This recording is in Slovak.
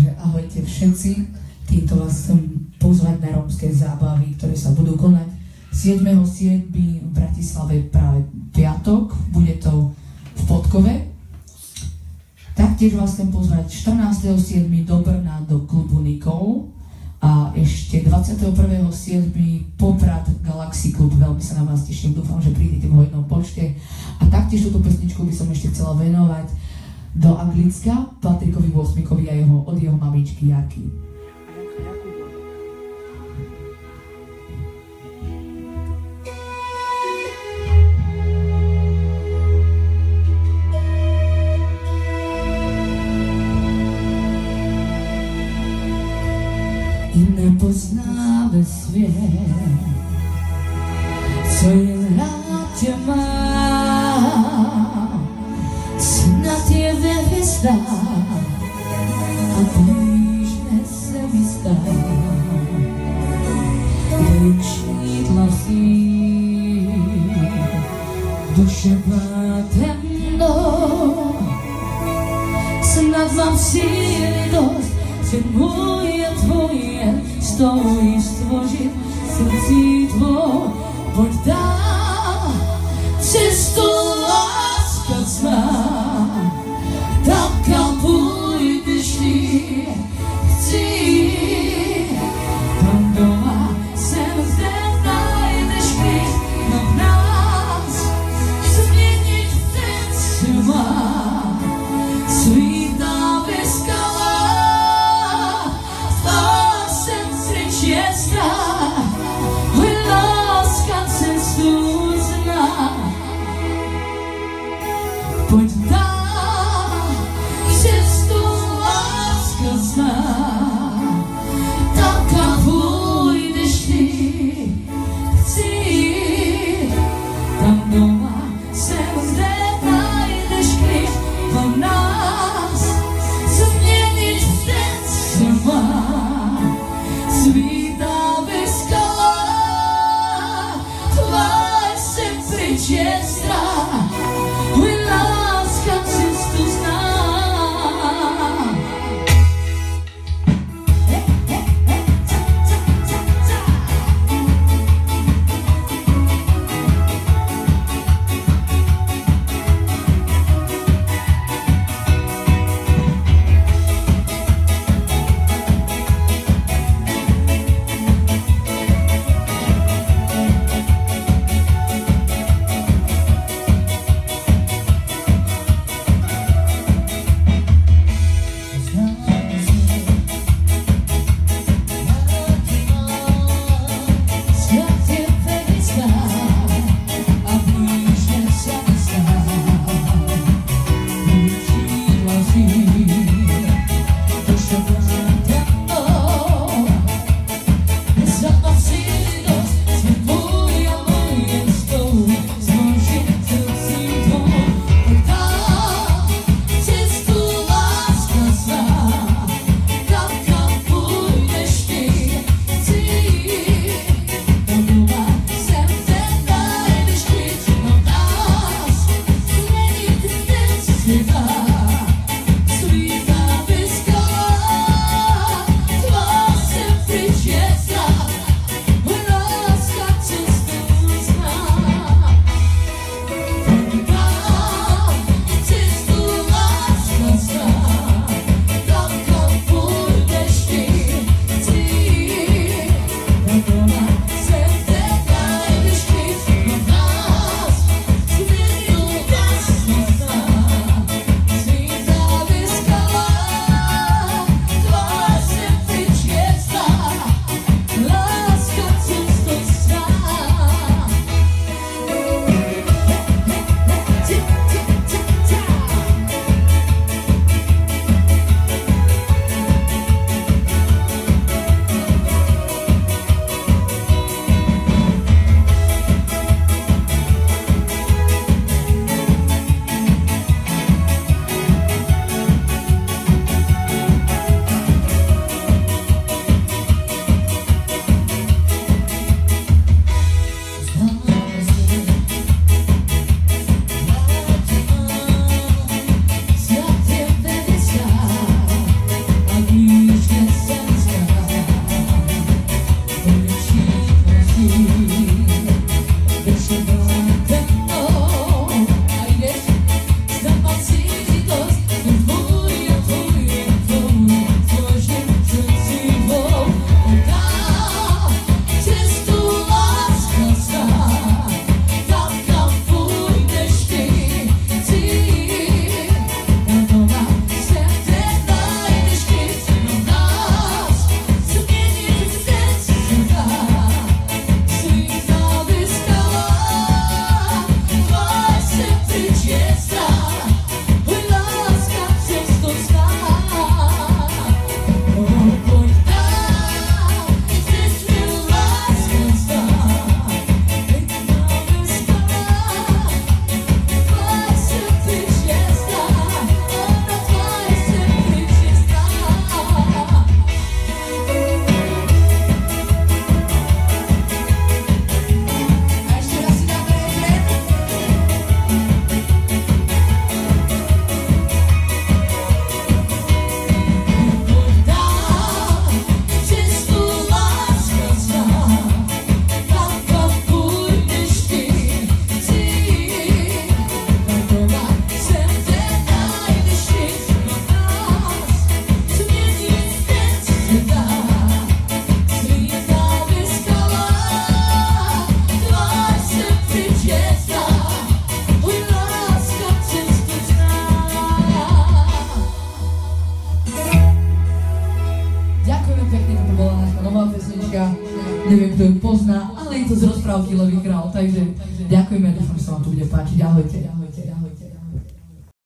Takže ahojte všetci, týmto vás chcem pozvať na rómske zábavy, ktoré sa budú konať 7.7. v Bratislave práve piatok, bude to v Podkove. Taktiež vás chcem pozvať 14.7. do Brna do klubu Nikol a ešte 21.7. Poprad Galaxy Club, veľmi sa na vás teším, dúfam, že prídete v hojnom počte. A taktiež túto pesničku by som ešte chcela venovať do Anglicka Patrikovi Vosmikovi a od jeho mamičky Jarky. I nepoznáme svět, co jen rád tě má. Snad je ve hvězdách a blíž se vystá. Dej křídla vzít, duše má temno. Snad mám síly dost, že moje tvoje stojí stvořit srdcí tvou. Pojď dál, cestu láska zná, tam kam půjdeš ty, chci, tam doma jsem zde najdeš klid, na nás změnit ten se má, svítá ve skalách, tvá jsem si čestná, láska cestu neviem, kto ju pozná, ale je to z rozprávky Levý král, takže ďakujeme, dúfam, že sa vám to bude páčiť. Ahojte.